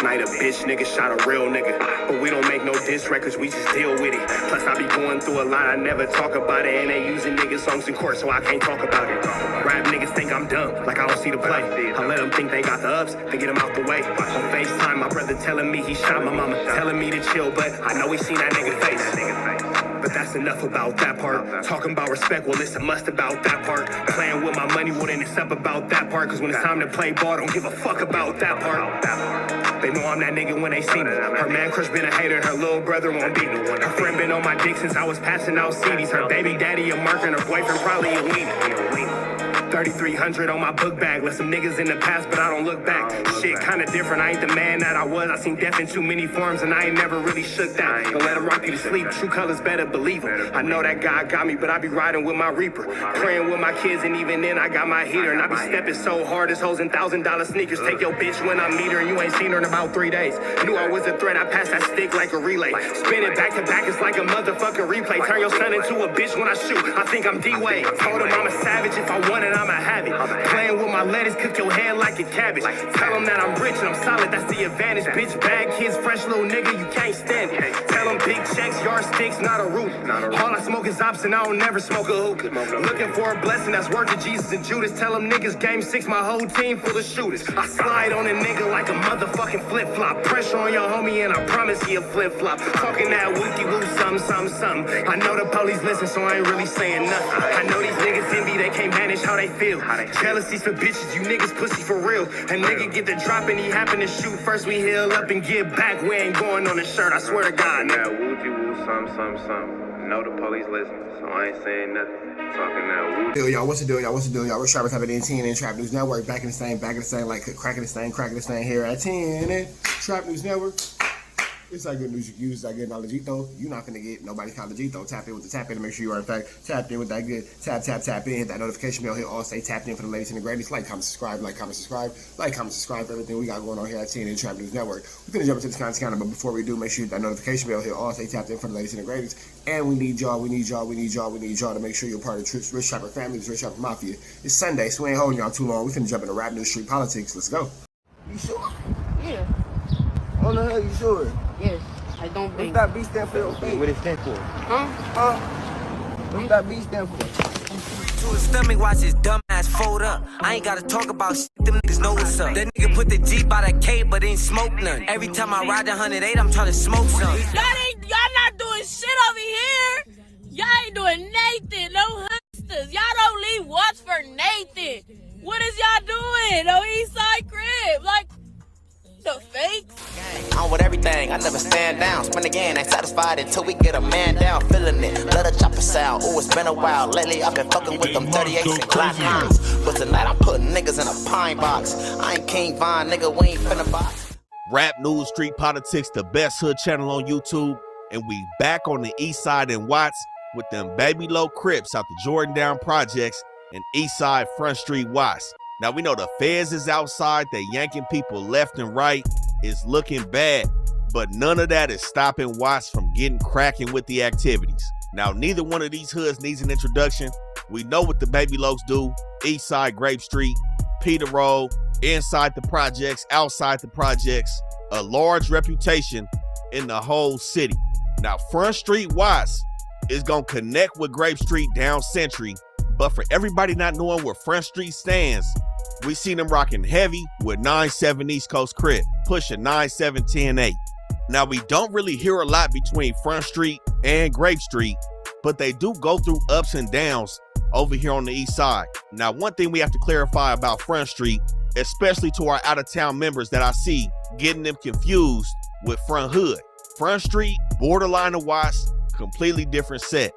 night a bitch nigga shot a real nigga. But we don't make no diss records, we just deal with it. Plus I be going through a lot, I never talk about it. And they using niggas songs in court, so I can't talk about it. Rap niggas think I'm dumb, like I don't see the play. I let them think they got the ups, then get them out the way. On FaceTime, my brother telling me he shot my mama, telling me to chill, but I know he seen that nigga face. But that's enough about that part. Talking about respect, well, it's a must about that part. Playing with my money, well, then it's up about that part. Cause when it's time to play ball, don't give a fuck about that part. They know I'm that nigga when they see me. Her man crush been a hater and her little brother won't beat me. Her friend been on my dick since I was passing out CDs. Her baby daddy a mark and her boyfriend probably a weenie. 3,300 on my book bag. Let some niggas in the past, but I don't look back. Shit kinda different, I ain't the man that I was. I seen death in too many forms and I ain't never really shook that. Don't let him rock you to sleep, true colors better believe him. I know that God got me, but I be riding with my reaper. Praying with my kids and even then I got my heater. And I be stepping so hard, this hoes in $1,000 sneakers. Take your bitch when I meet her and you ain't seen her in about 3 days. Knew I was a threat, I passed that stick like a relay. Spin it back to back, it's like a motherfucking replay. Turn your son into a bitch when I shoot, I think I'm D-Wade. Told him I'm a savage, if I want it, I'ma have it. Playing with my lettuce, cook your head like a cabbage. Tell them that I'm rich and I'm solid, that's the advantage. Bitch, bad kids, fresh little nigga, you can't stand it. Tell them big checks, yardsticks, not a roof. All I smoke is ops and I don't never smoke a hookah. Looking for a blessing that's worth it, Jesus and Judas. Tell them niggas game 6, my whole team full of shooters. I slide on a nigga like a motherfucking flip-flop. Pressure on your homie and I promise he a flip-flop. Talking that wookie-woo, something. I know the police listen, so I ain't really saying nothing. I know these niggas envy, they can't manage how they feel. Jealousy's for bitches, you niggas pussy for real. A nigga get the drop and he happen to shoot. First we heal up and get back. We ain't going on the shirt, I swear to God. That wookie-woo, something. Know the police listen, so I ain't saying nothing. Talking that woo. Yo, what's the deal, y'all? We're Sharpers having TNN Trap News Network. Back in the same, like cracking the stain here at TNN Trap News Network. It's like good news you use, that good knowledgeito. You're not gonna get nobody's knowledgeito. Tap in with the tap in to make sure you are in fact tapped in with that good tap in. Hit that notification bell. Hit all stay tapped in for the latest and the greatest. Like, comment, subscribe for everything we got going on here at TNN Trap News Network. We're gonna jump into this content, but before we do, make sure you hit that notification bell. Hit all stay tapped in for the latest and the greatest. And we need y'all to make sure you're part of the Rich Shopper family, the Rich Shopper Mafia. It's Sunday, so we ain't holding y'all too long. We finna jump into rap news, street politics. Let's go. You sure? Yeah. On the hell, you sure? Yes. I don't think. What's that B stand for your face? What it stand for? Huh? What's that B stand for? To his stomach, watch his dumb ass fold up. I ain't gotta talk about shit, them niggas know what's up. That nigga put the Jeep by the K, but ain't smoke none. Every time I ride the 108, I'm trying to smoke some. Y'all not doing shit over here. Y'all ain't doing Nathan, no hustlers. Y'all don't leave watch for Nathan. What is y'all doing? No Eastside Crip, like the fake. On with everything, I never stand down. Spin again, ain't satisfied until we get a man down. Feeling it, let a chopper sound. Oh, it's been a while. Lately, I've been fucking with them 38s and Glock 9s. But tonight, I'm putting niggas in a pine box. I ain't King Von, nigga, we ain't finna box. Rap News, Street Politics, the best hood channel on YouTube. And we back on the east side in Watts with them baby low Crips out the Jordan Down Projects and east side Front Street Watts. Now, we know the feds is outside, they yanking people left and right. It's looking bad, but none of that is stopping Watts from getting cracking with the activities. Now, neither one of these hoods needs an introduction. We know what the baby lows do. East side, Grape Street, Peter Road, inside the projects, outside the projects, a large reputation in the whole city. Now, Front Street Watts is gonna connect with Grape Street down Century, but for everybody not knowing where Front Street stands, we seen them rocking heavy with 9-7 East Coast Crip, pushing 9-7-10-8. Now, we don't really hear a lot between Front Street and Grape Street, but they do go through ups and downs over here on the east side. Now, one thing we have to clarify about Front Street, especially to our out-of-town members that I see getting them confused with Front Hood. Front Street, borderline of Watts, completely different set.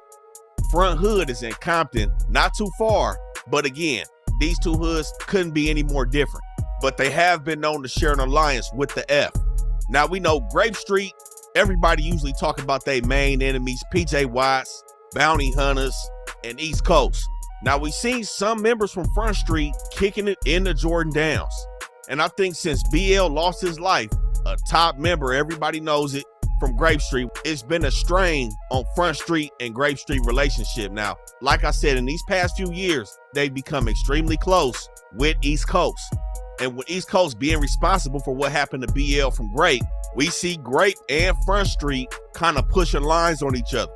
Front Hood is in Compton, not too far, but again, these two hoods couldn't be any more different, but they have been known to share an alliance with the F. Now, we know Grape Street, everybody usually talk about their main enemies, PJ Watts, Bounty Hunters, and East Coast. Now, we've seen some members from Front Street kicking it in the Jordan Downs. And I think since BL lost his life, a top member, everybody knows it, from Grape Street, it's been a strain on Front Street and Grape Street relationship. Now, like I said, in these past few years, they've become extremely close with East Coast. And with East Coast being responsible for what happened to BL from Grape, we see Grape and Front Street kind of pushing lines on each other.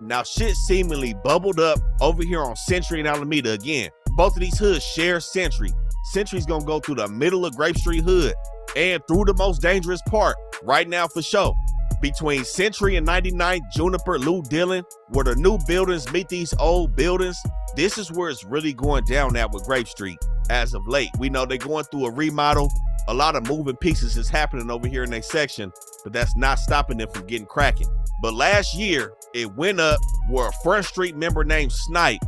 Now shit seemingly bubbled up over here on Century and Alameda again. Both of these hoods share Century. Century's gonna go through the middle of Grape Street Hood and through the most dangerous part right now for sure. Between Century and 99th, Juniper, Lou Dillon, where the new buildings meet these old buildings, this is where it's really going down at with Grape Street as of late. We know they're going through a remodel. A lot of moving pieces is happening over here in their section, but that's not stopping them from getting cracking. But last year, it went up where a Front Street member named Snipe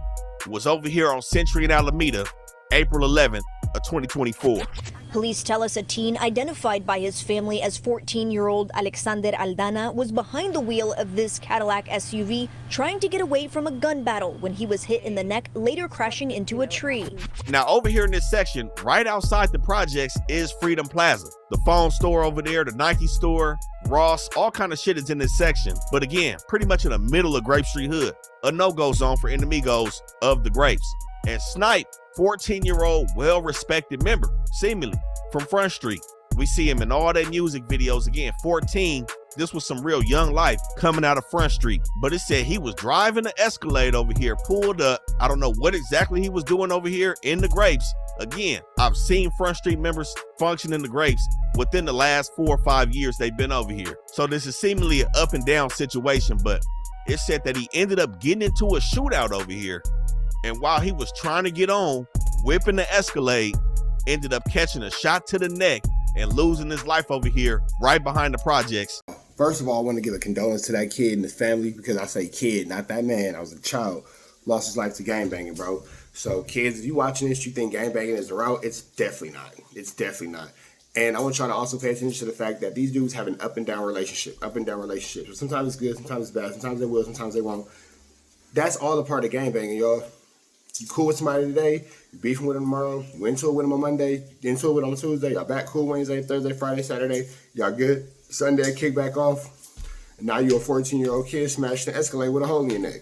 was over here on Century and Alameda, April 11th of 2024. Police tell us a teen identified by his family as 14-year-old Alexander Aldana was behind the wheel of this Cadillac SUV trying to get away from a gun battle when he was hit in the neck, later crashing into a tree. Now over here in this section, right outside the projects is Freedom Plaza. The phone store over there, the Nike store, Ross, all kind of shit is in this section. But again, pretty much in the middle of Grape Street Hood, a no-go zone for enemigos of the Grapes. And Snipe, 14-year-old, well-respected member, seemingly, from Front Street. We see him in all their music videos. Again, 14, this was some real young life coming out of Front Street. But it said he was driving an Escalade over here, pulled up. I don't know what exactly he was doing over here in the Grapes. Again, I've seen Front Street members function in the Grapes within the last 4 or 5 years they've been over here. So this is seemingly an up and down situation, but it said that he ended up getting into a shootout over here. And while he was trying to get on, whipping the Escalade, ended up catching a shot to the neck and losing his life over here right behind the projects. First of all, I want to give a condolence to that kid and his family, because I say kid, not that man. I was a child. Lost his life to gangbanging, bro. So kids, if you watching this, you think gangbanging is the route, it's definitely not. It's definitely not. And I want y'all to also pay attention to the fact that these dudes have an up and down relationship. So sometimes it's good, sometimes it's bad, sometimes they will, sometimes they won't. That's all a part of gangbanging, y'all. You cool with somebody today, you beefing with them tomorrow, you into it with them on Monday, you into it with them on Tuesday, y'all back cool Wednesday, Thursday, Friday, Saturday, y'all good. Sunday, kick back off, and now you're a 14-year-old kid smashing the Escalade with a hole in your neck.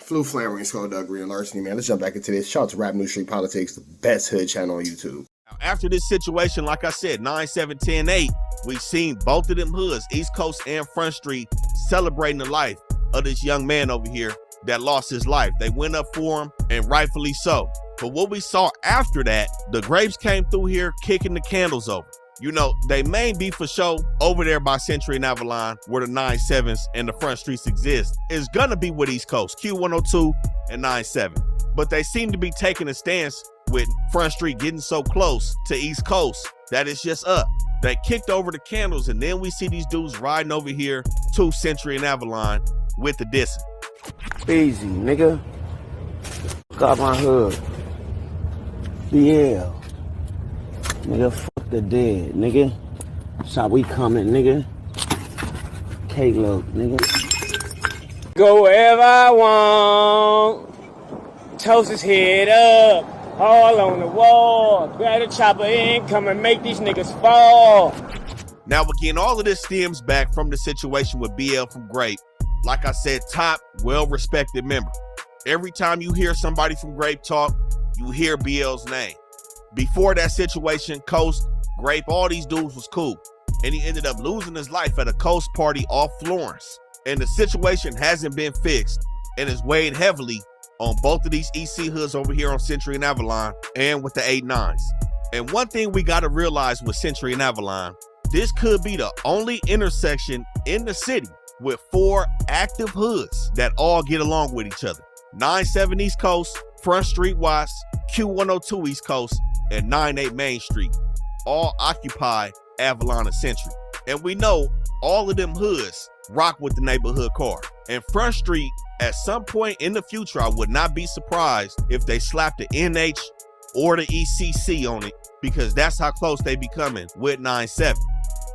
Flu flammering, skullduggery, and larceny, man. Let's jump back into this. Shout out to Rap News Street Politics, the best hood channel on YouTube. After this situation, like I said, 9-7-10-8, we've seen both of them hoods, East Coast and Front Street, celebrating the life of this young man over here that lost his life. They went up for him, and rightfully so. But what we saw after that, the Grapes came through here kicking the candles over. You know, they main beef for show over there by Century and Avalon, where the 9-7s and the Front Streets exist, is gonna be with East Coast, Q102 and 9-7. But they seem to be taking a stance with Front Street getting so close to East Coast that it's just up. They kicked over the candles, and then we see these dudes riding over here to Century and Avalon with the dissing. Easy, nigga. Got my hood. BL. Nigga, fuck the dead, nigga. That's how we coming, nigga. K-Look, nigga. Go wherever I want. Toast his head up. All on the wall. Grab the chopper in, come and make these niggas fall. Now again, all of this stems back from the situation with BL from Grape. Like I said, top, well-respected member. Every time you hear somebody from Grape talk, you hear BL's name. Before that situation, Coast, Grape, all these dudes was cool. And he ended up losing his life at a Coast party off Florence. And the situation hasn't been fixed and is weighed heavily on both of these EC hoods over here on Century and Avalon and with the 8-9s. And one thing we got to realize with Century and Avalon, this could be the only intersection in the city with 4 active hoods that all get along with each other. 9-7 East Coast, Front Street Watts, Q102 East Coast, and 9-8 Main Street, all occupy Avalon and Century. And we know all of them hoods rock with the neighborhood car. And Front Street, at some point in the future, I would not be surprised if they slap the NH or the ECC on it, because that's how close they becoming with 9-7.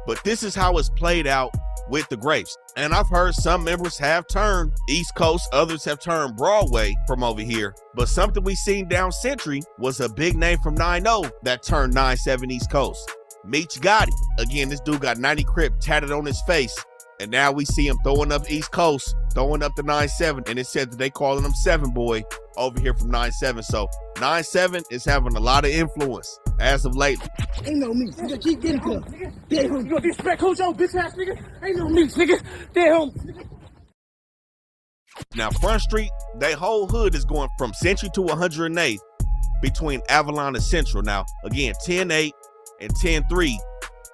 But this is how it's played out with the Grapes. And I've heard some members have turned East Coast, others have turned Broadway from over here. But something we seen down Century was a big name from 9-0 that turned 9-7 East Coast. Meech Gotti. Again, this dude got 90 Crip tatted on his face And now we see him throwing up East Coast, throwing up the 9-7, and it said that they calling him 7 Boy over here from 9-7. So 9-7 is having a lot of influence as of late. Ain't no meat, nigga. Keep getting to him. Dead home. You gonna disrespect Coach O, bitch ass nigga? Ain't no meat, nigga. Dead home. Now, Front Street, their whole hood is going from Century to 108th between Avalon and Central. Now, again, 10-8 and 10-3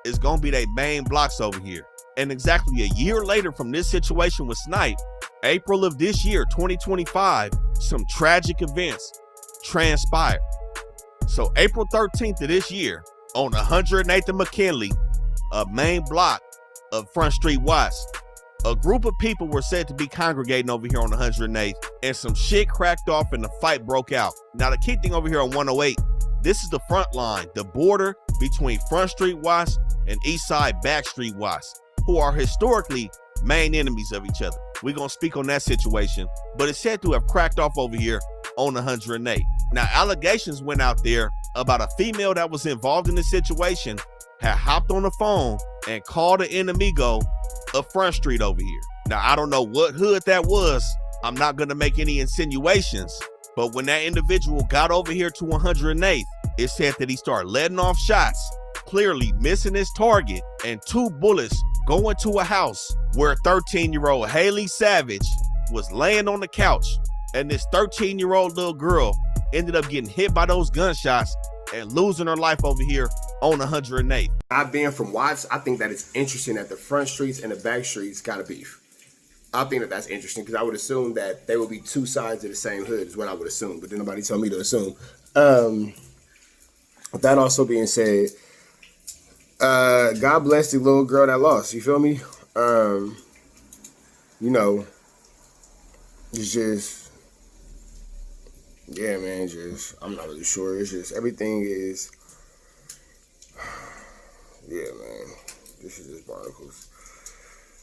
is going to be their main blocks over here. And exactly a year later from this situation with Snipe, April of this year, 2025, some tragic events transpired. So April 13th of this year, on 108th and McKinley, a main block of Front Street Watts, a group of people were said to be congregating over here on 108th, and some shit cracked off and the fight broke out. Now, the key thing over here on 108, this is the front line, the border between Front Street Watts and Eastside Back Street Watts, who are historically main enemies of each other. We're going to speak on that situation, but it's said to have cracked off over here on 108. Now, allegations went out there about a female that was involved in the situation had hopped on the phone and called an enemigo of Front Street over here. Now, I don't know what hood that was. I'm not going to make any insinuations, but when that individual got over here to 108th, it said that he started letting off shots, clearly missing his target, and 2 bullets going to a house where 13-year-old Haley Savage was laying on the couch, and this 13-year-old little girl ended up getting hit by those gunshots and losing her life over here on 108th. I've been from Watts. I think that it's interesting that the front streets and the back streets got a beef. I think that that's interesting because I would assume that they would be 2 sides of the same hood is what I would assume, but then nobody told me to assume. With that also being said, God bless the little girl that lost. You feel me? You know, it's just, yeah, man, just, I'm not really sure. It's just, everything is, yeah, man, this is just barnacles.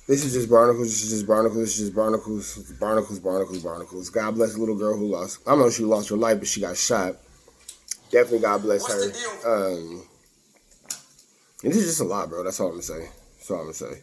This is just barnacles, this is just barnacles, this is just barnacles, barnacles, barnacles, barnacles. God bless the little girl who lost. I don't know if she lost her life, but she got shot. Definitely God bless her. And this is just a lot, bro. That's all I'm gonna say. That's all I'm gonna say.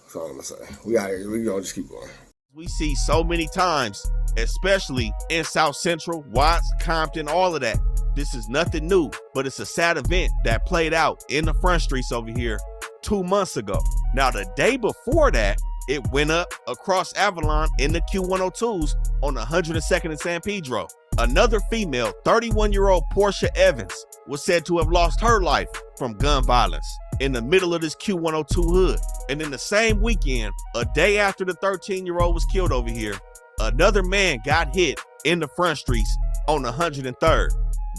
That's all I'm gonna say. We out here. We gonna just keep going. We see so many times, especially in South Central, Watts, Compton, all of that. This is nothing new, but it's a sad event that played out in the front streets over here 2 months ago. Now, the day before that, it went up across Avalon in the Q102s on 102nd and San Pedro. Another female, 31-year-old Portia Evans, was said to have lost her life from gun violence in the middle of this Q102 hood. And in the same weekend, a day after the 13-year-old was killed over here, another man got hit in the front streets on 103rd.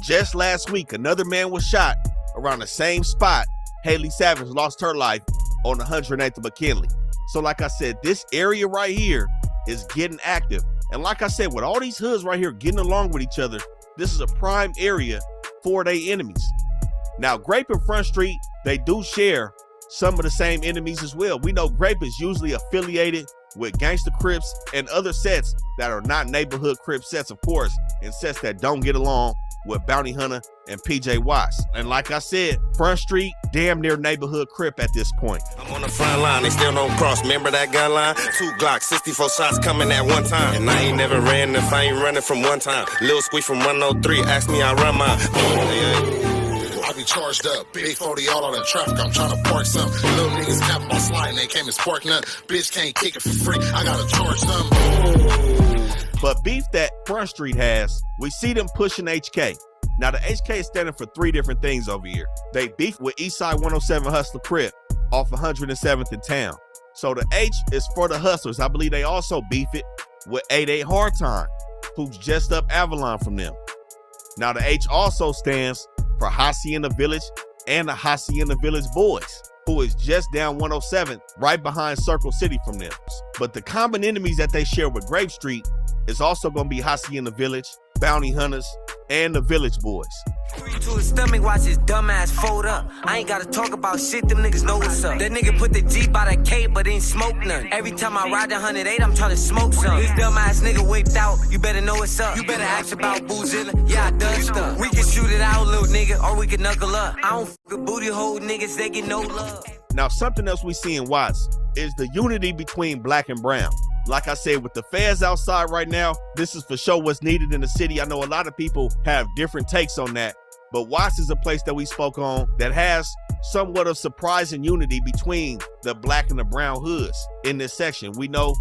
Just last week, another man was shot around the same spot. Haley Savage lost her life on 108th and McKinley. So like I said, this area right here is getting active. And like I said, with all these hoods right here getting along with each other, this is a prime area for their enemies. Now, Grape and Front Street, they do share some of the same enemies as well. We know Grape is usually affiliated with Gangster Crips and other sets that are not neighborhood Crip sets, of course, and sets that don't get along with Bounty Hunter and PJ Watts. And like I said, Front Street, damn near neighborhood Crip at this point. I'm on the front line, they still don't cross. Remember that gun line? 2 Glocks, 64 shots coming at one time. And I ain't never ran if I ain't running from one time. Lil Squeak from 103, ask me, I run mine. I be charged up, big 40 all on the traffic, I'm trying to park some. Little niggas capping on sliding, they came and spark none. Bitch can't kick it for free, I gotta charge them. But beef that Front Street has, we see them pushing HK. Now, the HK is standing for 3 different things over here. They beef with Eastside 107 Hustler Crip off 107th in town. So the H is for the hustlers. I believe they also beef it with 88 Hard Time, who's just up Avalon from them. Now, the H also stands for Hacienda Village and the Hacienda Village Boys, who is just down 107th, right behind Circle City from them. But the common enemies that they share with Grape Street is also going to be Hacienda Village, Bounty Hunters, and the Village Boys. To his stomach, watch his dumb ass fold up. I ain't gotta talk about shit, them niggas know what's up. That nigga put the Jeep by the K, but ain't smoke none. Every time I ride the 108, I'm trying to smoke some. This dumb ass nigga whipped out, you better know what's up. You better ask about Boozilla, yeah, I done stuff. We can shoot it out, little nigga, or we can knuckle up. I don't fuck with booty hole niggas, they get no love. Now, something else we see in Watts is the unity between black and brown. Like I said, with the feds outside right now, this is for sure what's needed in the city. I know a lot of people have different takes on that, but Watts is a place that we spoke on that has somewhat of surprising unity between the black and the brown hoods in this section. We know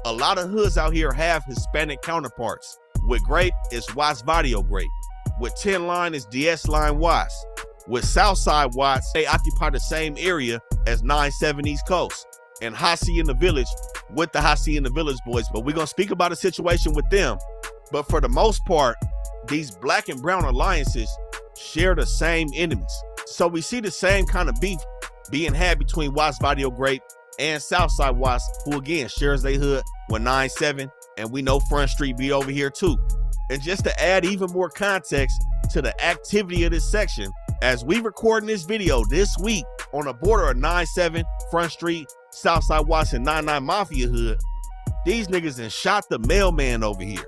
a lot of hoods out here have Hispanic counterparts. With Grape, it's Watts Video Grape. With 10 Line, it's DS Line Watts. With Southside Watts, they occupy the same area as 9-7 East Coast. And Hasi in the Village with the Hasi in the Village boys. But we're going to speak about a situation with them. But for the most part, these black and brown alliances share the same enemies. So we see the same kind of beef being had between Watts Video Grape and Southside Watts, who again shares their hood with 9-7. And we know Front Street be over here too. And just to add even more context to the activity of this section, as we recording this video this week on the border of 9-7, Front Street, Southside Watts, and 9-9 Mafia hood, these niggas done shot the mailman over here.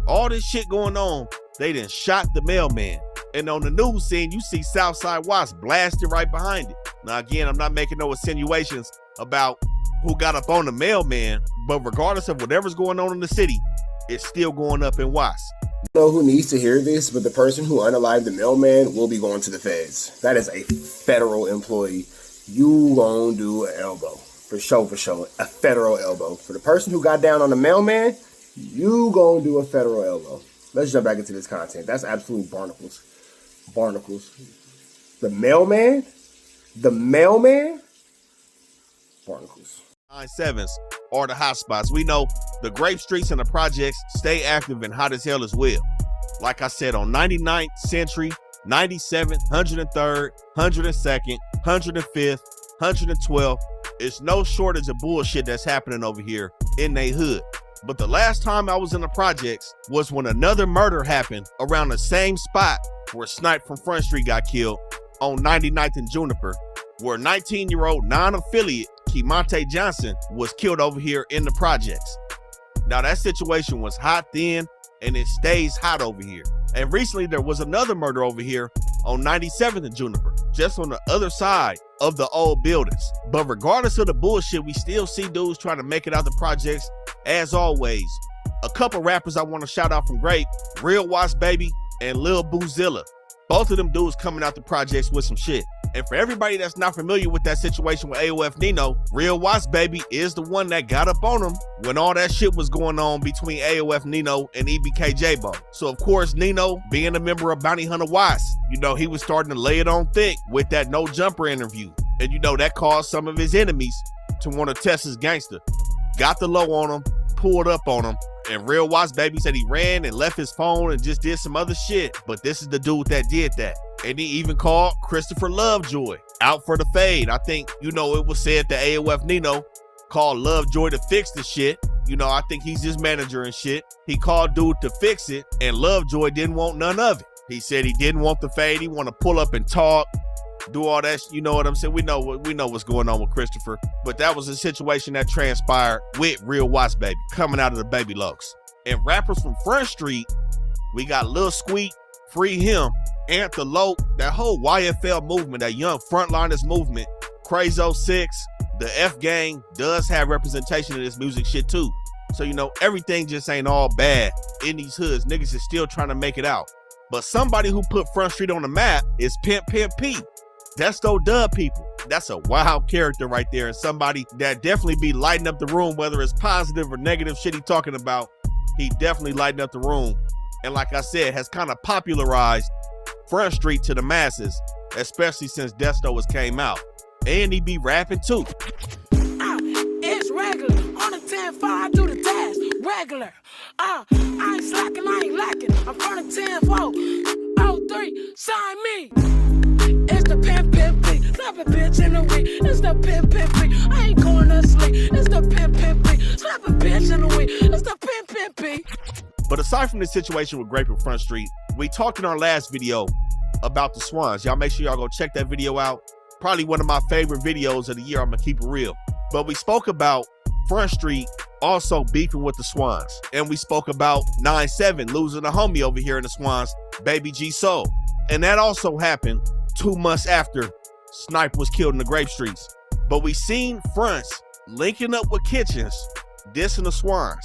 All this shit going on, they done shot the mailman. And on the news scene, you see Southside Watts blasted right behind it. Now again, I'm not making no insinuations about who got up on the mailman, but regardless of whatever's going on in the city, it's still going up in Watts. I don't know who needs to hear this, but the person who unalived the mailman will be going to the feds. That is a federal employee. You gonna do an elbow. For sure, a federal elbow. For the person who got down on the mailman, you gonna do a federal elbow. Let's jump back into this content. That's absolutely barnacles. Barnacles. The mailman? Barnacles. 9-7s are the hot spots. We know the Grape Streets and the projects stay active and hot as hell as well. Like I said, on 99th Century, 97th, 103rd, 102nd, 105th, 112th, it's no shortage of bullshit that's happening over here in they hood. But the last time I was in the projects was when another murder happened around the same spot where Snipe from Front Street got killed on 99th and Juniper, where 19-year-old non-affiliate Kemonte Johnson was killed over here in the projects. Now that situation was hot then, and it stays hot over here. And recently there was another murder over here on 97th and Juniper, just on the other side of the old buildings. But regardless of the bullshit, we still see dudes trying to make it out the projects. As always, a couple rappers I want to shout out from Grape, Real Watts Baby and Lil Boozilla. Both of them dudes coming out the projects with some shit. And for everybody that's not familiar with that situation with AOF Nino, Real Watts Baby is the one that got up on him when all that shit was going on between AOF Nino and EBK J-Bo. So of course, Nino, being a member of Bounty Hunter Watts, you know, he was starting to lay it on thick with that No Jumper interview. And you know, that caused some of his enemies to want to test his gangster. Got the low on him, pulled up on him, and Real Watts Baby said he ran and left his phone and just did some other shit. But this is the dude that did that. And he even called Christopher Lovejoy out for the fade. I think, you know, it was said that AOF Nino called Lovejoy to fix the shit. You know, I think he's his manager and shit. He called dude to fix it, and Lovejoy didn't want none of it. He said he didn't want the fade. He want to pull up and talk, do all that. You know what I'm saying? We know what's going on with Christopher. But that was a situation that transpired with Real Watts Baby coming out of the Baby Lokes. And rappers from Front Street, we got Lil Squeak, Free Him, Antelope, that whole YFL movement, that young frontliners movement, Crazo 6, the F Gang does have representation in this music shit too. So, you know, everything just ain't all bad in these hoods. Niggas is still trying to make it out. But somebody who put Front Street on the map is Pimp P. That's those dub people. That's a wild character right there, and somebody that definitely be lighting up the room, whether it's positive or negative shit he talking about. He definitely lighting up the room. And like I said, has kind of popularized Front Street to the masses, especially since Desto has came out. And he be rapping too. It's regular. On the 10-5, I do the dash. Regular. I ain't slacking, I ain't lacking. I'm from the 10-4. 03, sign me. It's the Pimp P. Slap a bitch in the week. It's the Pimp P. I ain't going to sleep. It's the Pimp P. Slap a bitch in the week. It's the Pimp P. But aside from this situation with Grape and Front Street, we talked in our last video about the Swans. Y'all make sure y'all go check that video out. Probably one of my favorite videos of the year. I'm gonna keep it real. But we spoke about Front Street also beefing with the Swans. And we spoke about 9-7 losing a homie over here in the Swans, Baby G Soul. And that also happened 2 months after Snipe was killed in the Grape Streets. But we seen fronts linking up with Kitchens, dissing the Swans.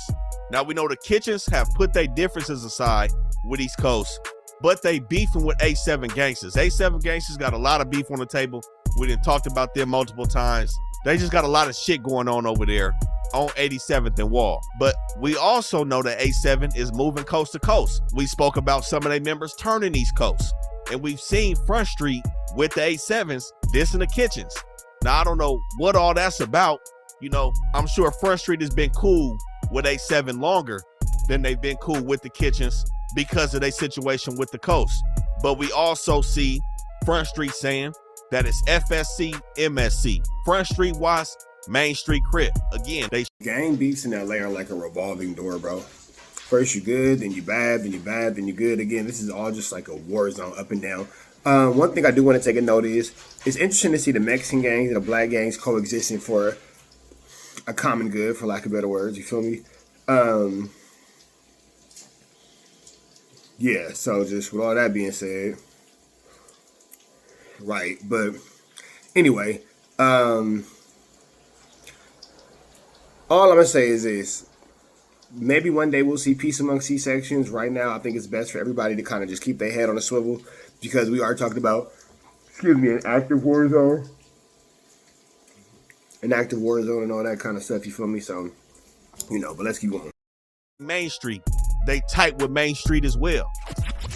Now we know the Kitchens have put their differences aside with East Coast, but they beefing with A7 gangsters. A7 gangsters got a lot of beef on the table. We done talked about them multiple times. They just got a lot of shit going on over there on 87th and Wall. But we also know that A7 is moving coast to coast. We spoke about some of their members turning East Coast. And we've seen Front Street with the A7s dissing the Kitchens. Now, I don't know what all that's about. You know, I'm sure Front Street has been cool with A7 longer than they've been cool with the Kitchens because of their situation with the coast. But we also see Front Street saying that it's FSC, MSC, Front Street Watts, Main Street Crip. Again, they gang beefs in LA are like a revolving door, bro. First you good, then you bad, then you bad, then you good again. This is all just like a war zone up and down. One thing I do want to take a note is, it's interesting to see the Mexican gangs and the black gangs coexisting for a common good, for lack of better words. You feel me? Yeah, so just with all that being said, right, but anyway, all I'm gonna say is this: maybe one day we'll see peace among C-sections. Right now, I think it's best for everybody to kind of just keep their head on a swivel, because we are talking about, an active war zone, and all that kind of stuff. You feel me? So, you know, but let's keep going. Main Street, they tight with Main Street as well.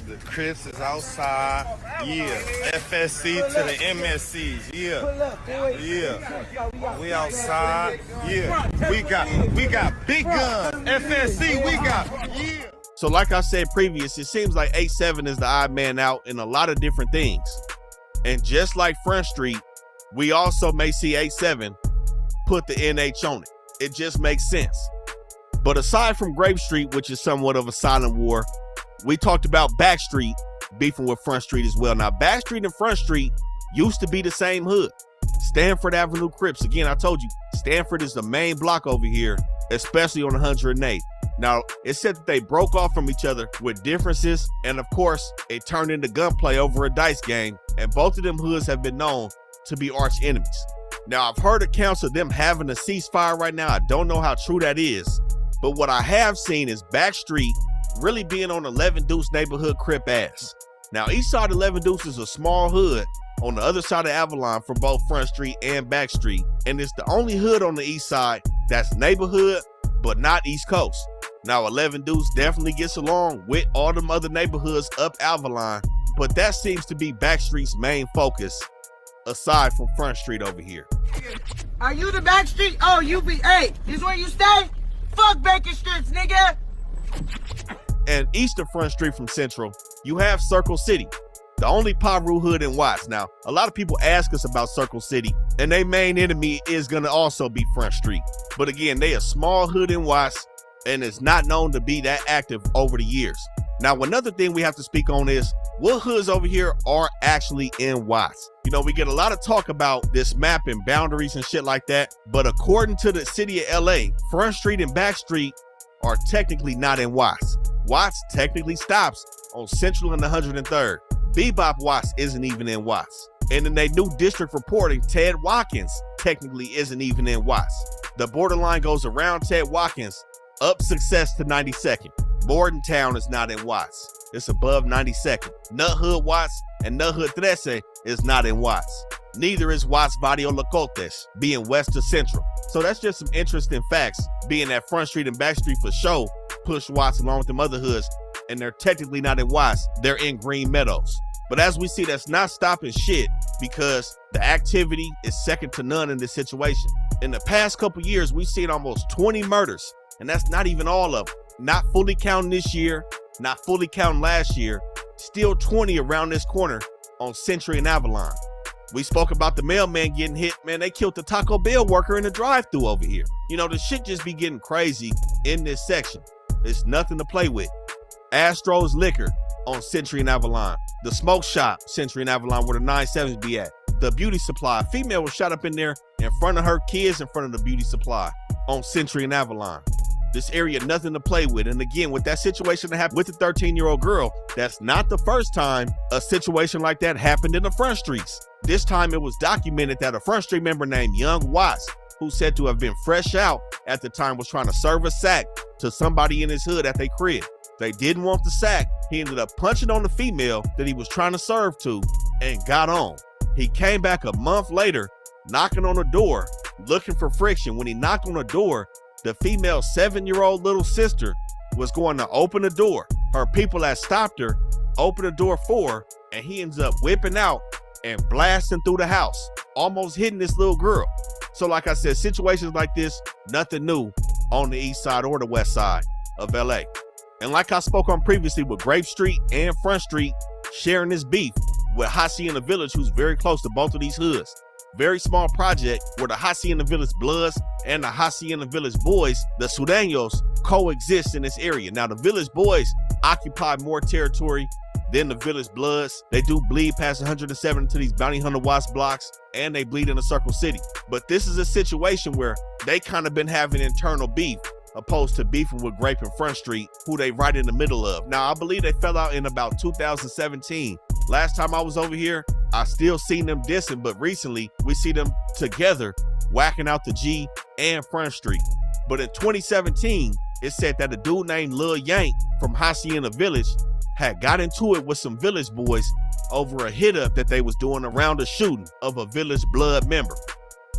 The Crips is outside, yeah. FSC to the MSCs, yeah. Yeah. We outside, yeah. We got big guns. FSC, we got, yeah. So like I said previous, it seems like A7 is the odd man out in a lot of different things. And just like Front Street, we also may see A7 put the NH on it. It just makes sense. But aside from Grape Street, which is somewhat of a silent war, we talked about Back Street beefing with Front Street as well. Now, Back Street and Front Street used to be the same hood. Stanford Avenue Crips. Again, I told you, Stanford is the main block over here, especially on 108th. Now, it's said that they broke off from each other with differences, and of course, it turned into gunplay over a dice game, and both of them hoods have been known to be arch enemies. Now, I've heard accounts of them having a ceasefire right now. I don't know how true that is, but what I have seen is Back Street really being on 11 Deuce neighborhood Crip ass. Now, east side 11 Deuce is a small hood on the other side of Avalon for both Front Street and Back Street, and it's the only hood on the east side that's neighborhood, but not East Coast. Now, 11 Deuce definitely gets along with all them other neighborhoods up Avalon, but that seems to be Back Street's main focus, aside from Front Street over here. Are you the Back Street? Oh, you be, hey, this where you stay? Fuck Bacon Strips, nigga! And east of Front Street from Central, you have Circle City, the only Paru hood in Watts. Now, a lot of people ask us about Circle City, and their main enemy is gonna also be Front Street. But again, they a small hood in Watts, and it's not known to be that active over the years. Now, another thing we have to speak on is what hoods over here are actually in Watts. You know, we get a lot of talk about this map and boundaries and shit like that, but according to the city of LA, Front Street and Back Street are technically not in Watts. Watts technically stops on Central and 103rd. Bebop Watts isn't even in Watts. And in their new district reporting, Ted Watkins technically isn't even in Watts. The borderline goes around Ted Watkins, up Success to 92nd. Bordentown is not in Watts. It's above 92nd. Nut Hood Watts and Nut Hood 13 is not in Watts. Neither is Watts Barrio Lacotes, being west of Central. So that's just some interesting facts, being that Front Street and Back Street for show push Watts along with them other hoods, and they're technically not in Watts, they're in Green Meadows. But as we see, that's not stopping shit, because the activity is second to none in this situation. In the past couple years, we've seen almost 20 murders, and that's not even all of them. Not fully counting this year, not fully counting last year, still 20 around this corner on Century and Avalon. We spoke about the mailman getting hit. Man, they killed the Taco Bell worker in the drive-thru over here. You know, the shit just be getting crazy in this section. It's nothing to play with. Astro's Liquor on Century and Avalon. The Smoke Shop, Century and Avalon, where the 9-7s be at. The Beauty Supply. A female was shot up in there in front of her kids, in front of the Beauty Supply on Century and Avalon. This area, nothing to play with. And again, with that situation that happened with the 13-year-old girl, that's not the first time a situation like that happened in the front streets. This time it was documented that a front street member named Young Watts, who said to have been fresh out at the time, was trying to serve a sack to somebody in his hood at their crib. They didn't want the sack. He ended up punching on the female that he was trying to serve to and got on. He came back a month later, knocking on the door, looking for friction. When he knocked on the door, the female's 7-year-old little sister was going to open the door. Her people had stopped her, opened the door for her, and he ends up whipping out and blasting through the house, almost hitting this little girl. So like I said, situations like this, nothing new on the east side or the west side of LA. And like I spoke on previously with Grape Street and Front Street sharing this beef with Hacienda Village, who's very close to both of these hoods. Very small project where the Hacienda Village Bloods and the Hacienda Village Boys, the Sureños, coexist in this area. Now, the Village Boys occupy more territory than the Village Bloods. They do bleed past 107 to these Bounty Hunter Watts blocks, and they bleed in the Circle City. But this is a situation where they kind of been having internal beef, opposed to beefing with Grape and Front Street, who they right in the middle of. Now, I believe they fell out in about 2017. Last time I was over here, I still seen them dissing, but recently we see them together whacking out the G and Front Street. But in 2017, it said that a dude named Lil Yank from Hacienda Village had got into it with some Village Boys over a hit up that they was doing around a shooting of a Village Blood member.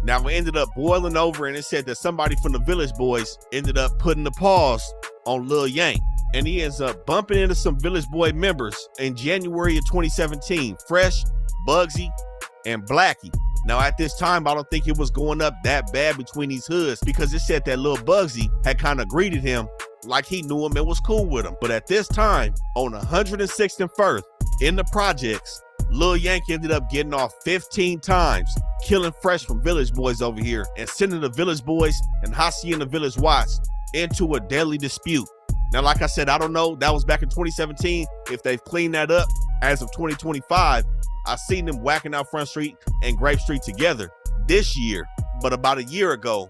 Now, it ended up boiling over, and it said that somebody from the Village Boys ended up putting the pause on Lil Yank. And he ends up bumping into some Village Boy members in January of 2017, Fresh, Bugsy, and Blackie. Now, at this time, I don't think it was going up that bad between these hoods, because it said that Lil Bugsy had kind of greeted him like he knew him and was cool with him. But at this time, on 106th and Firth, in the projects, Lil Yank ended up getting off 15 times, killing Fresh from Village Boys over here and sending the Village Boys and Hacienda Village Watts into a deadly dispute. Now, like I said, I don't know. That was back in 2017. If they've cleaned that up as of 2025, I seen them whacking out Front Street and Grape Street together this year. But about a year ago,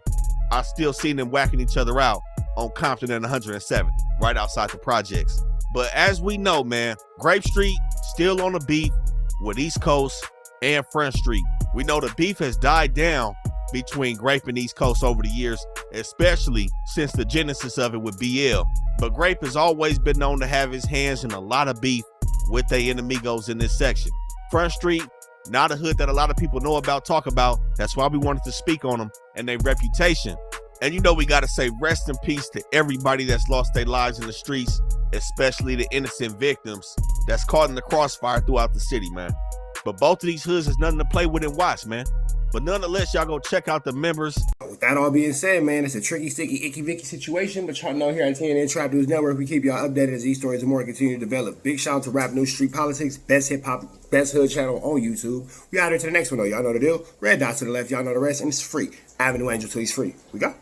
I still seen them whacking each other out on Compton and 107, right outside the projects. But as we know, man, Grape Street still on the beef with East Coast and Front Street. We know the beef has died down between Grape and East Coast over the years, especially since the genesis of it with BL. But Grape has always been known to have his hands in a lot of beef with their enemigos in this section. Front Street, not a hood that a lot of people know about, talk about. That's why we wanted to speak on them and their reputation. And you know, we got to say rest in peace to everybody that's lost their lives in the streets, especially the innocent victims that's caught in the crossfire throughout the city, man. But both of these hoods is nothing to play with and watch, man. But nonetheless, y'all go check out the members. With that all being said, man, it's a tricky, sticky, icky, vicky situation. But y'all know here at TNN Trap News Network, we keep y'all updated as these stories and more continue to develop. Big shout out to Rap News Street Politics, best hip hop, best hood channel on YouTube. We out here to the next one, though. Y'all know the deal. Red dot to the left, y'all know the rest, and it's free. Avenue Angel till he's free. We go.